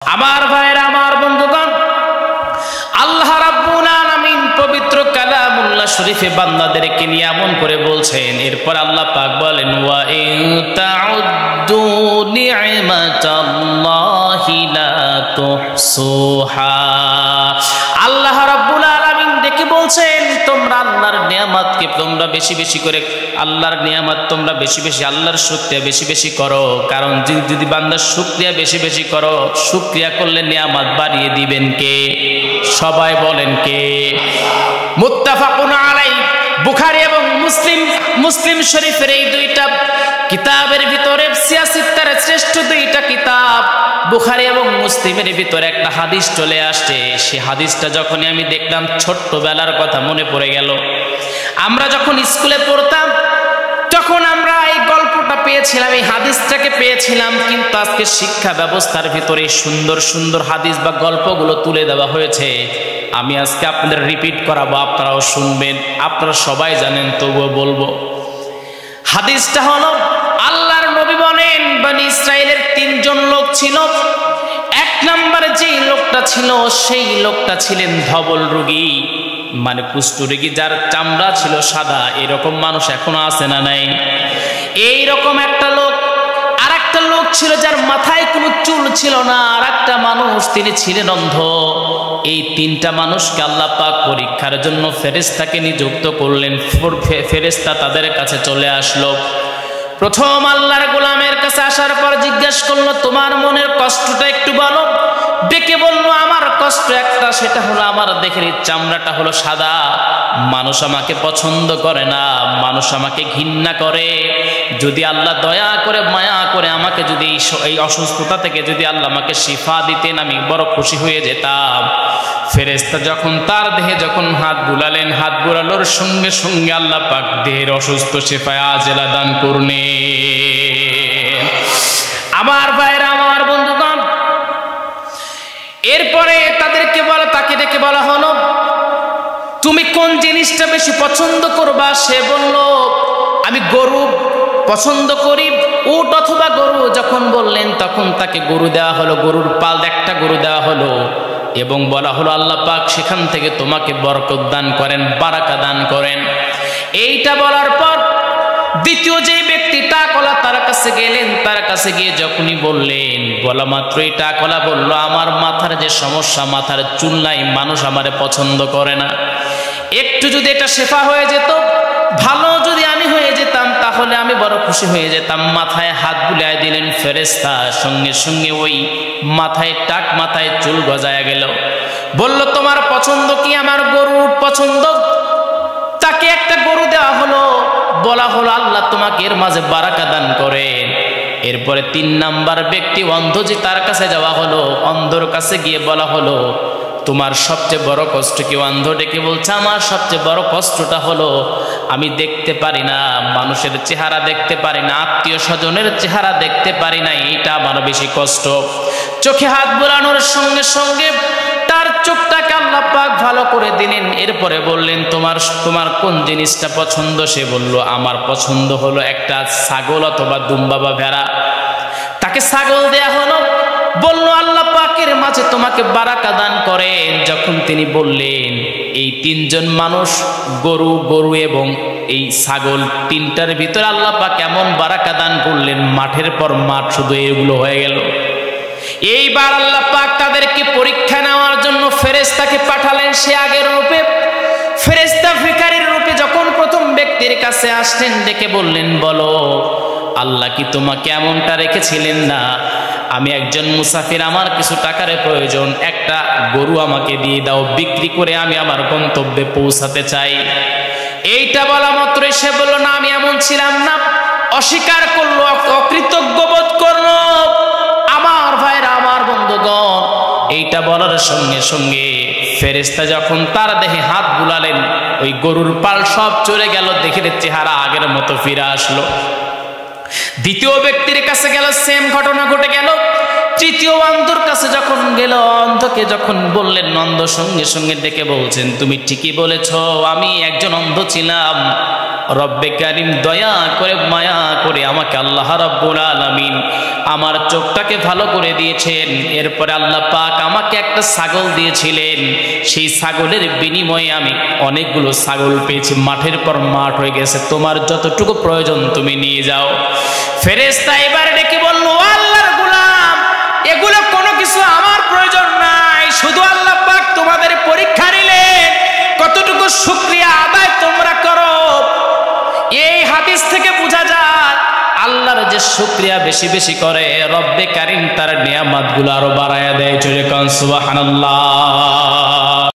আমার ভাইরা, আমার বন্ধুগণ, আল্লাহ রাব্বুল আলামিন পবিত্র কালামুল্লাহ শরীফে বান্দাদেরকে নিয়ে এমন করে বলছেন। এরপর আল্লাহ পাক বলেন, ওয়া ইন তাউদ্দু নি'মাতাল্লাহি লা তুহসুহা। আল্লাহ রাব্বুল আলামিন ডেকে বলছেন, তোমরা আল্লাহর নিয়ামতকে তোমরা বেশি বেশি করে, আল্লাহর নিয়ামত তোমরা বেশি বেশি, আল্লাহর শুকরিয়া বেশি বেশি করো। কারণ যদি বান্দার শুকরিয়া বেশি বেশি করো, শুকরিয়া করলে নিয়ামত বাড়িয়ে দিবেন কে? সবাই বলেন কে? মুত্তাফাকুন আলাইহি, বুখারী এবং মুসলিম শরীফের এই দুইটা কিতাবের ভিতরে সিয়াসিত্তার শ্রেষ্ঠ দুইটা কিতাব বুখারী এবং মুসলিমের ভিতরে একটা হাদিস চলে আসছে। সেই হাদিসটা যখনই আমি দেখলাম, ছোট্টবেলার কথা মনে পড়ে গেল। আমরা যখন স্কুলে পড়তাম তখন আমরা এই গল্পটা পেয়েছিলাম, এই হাদিসটাকে পেয়েছিলাম। কিন্তু আজকে শিক্ষা ব্যবস্থার ভিতরে সুন্দর সুন্দর হাদিস বা গল্পগুলো তুলে দেওয়া হয়েছে। আমি আজকে আপনাদের রিপিট করাবো, আপনারাও শুনবেন। আপনারা সবাই জানেন, তবুও বলবো। হাদিসটা হলো, আল্লাহর নবী বলেন, বনি ইসরাইলের তিনজন লোক ছিল। এক নম্বরে যেই লোকটা ছিল, সেই লোকটা ছিলেন ধবল রোগী, মানে কুষ্ঠরোগী, যার চামড়া ছিল সাদা। এরকম মানুষ এখনো আছে না নাই? এইরকম একটা লোক। আর একটা লোক ছিল যার মাথায় কোনো চুল ছিল না। আর একটা মানুষ, তিনি ছিলেন অন্ধ। এই তিনটা মানুষকে আল্লাহ পাক পরীক্ষার জন্য ফেরেশতাকে নিযুক্ত করলেন। ফেরেশতা তাদের কাছে চলে আসলো। প্রথম আল্লাহর গোলামের কাছে আসার পর জিজ্ঞাসা করলো, তোমার মনের কষ্টটা একটু বলো। ডেকে বললো, আমার কষ্ট একটা, সেটা হলো আমার দেখের চামড়াটা হলো সাদা। মানুষ আমাকে পছন্দ করে না, মানুষ আমাকে ঘৃণা করে। যদি আল্লাহ দয়া করে, মায়া করে আমাকে যদি এই অসুস্থতা থেকে যদি আল্লাহ আমাকে শিফা দিতেন, আমি বড় খুশি হয়ে যেতাম। ফেরেশতা যখন তার দেহে যখন হাত বুলালেন, হাত বুলানোর সঙ্গে সঙ্গে আল্লাহ পাক দেহের অসুস্থ শিফায়ে আজেলা দান করলেন। আমার ভাইরা, আমার বন্ধুগণ, এরপরে তাকে ডেকে বলা হলো, তুমি কোন জিনিসটা বেশি পছন্দ করবা? সে বলল, আমি গরু পছন্দ করি, উট অথবা গরু। যখন বললেন তখন তাকে গরু দেওয়া হলো, গরুর পাল একটা গরু দেওয়া হলো। এবং বলা হলো, আল্লাহ পাক সেখান থেকে তোমাকে বরকত দান করেন, বারাকা দান করেন। এইটা বলার পর দ্বিতীয় যে ব্যক্তি টাকলা, তার কাছে গেলেন। তার কাছে গিয়ে যখনই বললেন, বলা মাত্রই টাকলা বলল, আমার মাথার যে সমস্যা, মাথার চুল নাই, মানুষ আমারে পছন্দ করে না। একটু যদি এটা শেফা হয়ে যেত, ভালো যদি আমি হয়ে যেতাম, তাহলে আমি বড় খুশি হয়ে যেতাম। মাথায় হাত বুলিয়ে দিলেন ফেরেশতা, সঙ্গে সঙ্গে ওই মাথায় চুল গজায় গেল। বলল, তোমার পছন্দ কি? আমার গরুর পছন্দ। তাকে একটা গরু দেওয়া হলো। বলা হলো, আল্লাহ তোমাকে এর মাঝে বারাকা দান করেন। এরপরে তিন নাম্বার ব্যক্তি অন্ধ, যে তার কাছে যাওয়া হলো। অন্ধর কাছে গিয়ে বলা হলো, তোমার সবচেয়ে বড় কষ্ট কি? অন্ধ ডেকে বলছে, আমার সবচেয়ে বড় কষ্টটা হলো আমি দেখতে পারি না, মানুষের চেহারা দেখতে পারি না, আত্মীয় স্বজনের চেহারা দেখতে পারি না, এইটা আমার বেশি কষ্ট। চোখে হাত বুলানোর সঙ্গে সঙ্গে তার চোখটাকে আল্লাহ পাক ভালো করে দিলেন। এরপরে বললেন, তোমার কোন জিনিসটা পছন্দ? সে বলল, আমার পছন্দ হলো একটা ছাগল অথবা দুম্বা বা ভেড়া। তাকে ছাগল দেয়া হলো। বলল, আল্লাহ পাকের মাঝে তোমাকে বারাকা দান করেন। যখন তিনি বললেন, এই তিনজন মানুষ, গরু এবং এই ছাগল, তিনটার ভিতরে আল্লাহ পাক এমন বারাকা দান করলেন, মাঠের পর মাঠ শুধু এগুলো হয়ে গেল। এইবার আল্লাহ পাক তাদেরকে পরীক্ষা নেওয়ার জন্য ফেরেশতাকে পাঠালেন। সে আগের রূপে ফেরেশতা ভিখারীর রূপে যখন প্রথম ব্যক্তির কাছে আসলেন, ডেকে বললেন, বলো, আল্লাহ কি তোমাকে এমনটা রেখেছিলেন না? আমি একজন মুসাফির, আমার কিছু টাকার প্রয়োজন, একটা গরু আমাকে দিয়ে দাও, বিক্রি করে আমি আমার গন্তব্যে পৌঁছাতে চাই। এইটা বলা মাত্রই সে বলল, না, আমি এমন ছিলাম না। অস্বীকার করলো, অকৃতজ্ঞ বোধ করলো। আমার ভাইরা, আমার বন্ধুগণ, এইটা বলার সঙ্গে সঙ্গে ফেরেশতা যখন তার দেহে হাত বুলালেন, ওই গরুর পাল সব চলে গেল, দেখে চেহারা আগের মতো ফিরে আসলো। দ্বিতীয় ব্যক্তির কাছে গেল, সেম ঘটনা ঘটে গেল। তৃতীয় অন্ধর কাছে যখন গেল, অন্ধকে যখন বললেন, অন্ধ সঙ্গে সঙ্গে ডেকে বলছেন, তুমি ঠিকই বলেছ, আমি একজন অন্ধ ছিলাম। রব্বে কারিম দয়া করে মায়া করে আমাকে আল্লাহ রাব্বুল আলামিন আমার চোখটাকে ভালো করে দিয়েছেন। এরপরে আল্লাহ পাক আমাকে একটা ছাগল দিয়েছিলেন, সেই ছাগলের বিনিময়ে আমি অনেকগুলো ছাগল পেয়েছি। মাঠের পর মাঠ হয়ে গেছে, তোমার যতটুকু প্রয়োজন তুমি নিয়ে যাও। ফেরেশতা এবার ডেকে বলল, আল্লাহর গোলাম, এগুলো কোনো কিছু আমার প্রয়োজন নাই, শুধু আল্লাহ পাক তোমাদের পরীক্ষা নিলেন কতটুকু শুকরিয়া আদায় তোমরা করো। এই হাদিস থেকে বোঝা যায় আল্লাহর যে শুকরিয়া বেশি বেশি করে, রব্বে কারিম তার নিয়ামতগুলো আরো বাড়ায়া দেয়। জোরে কোন সুবহানাল্লাহ।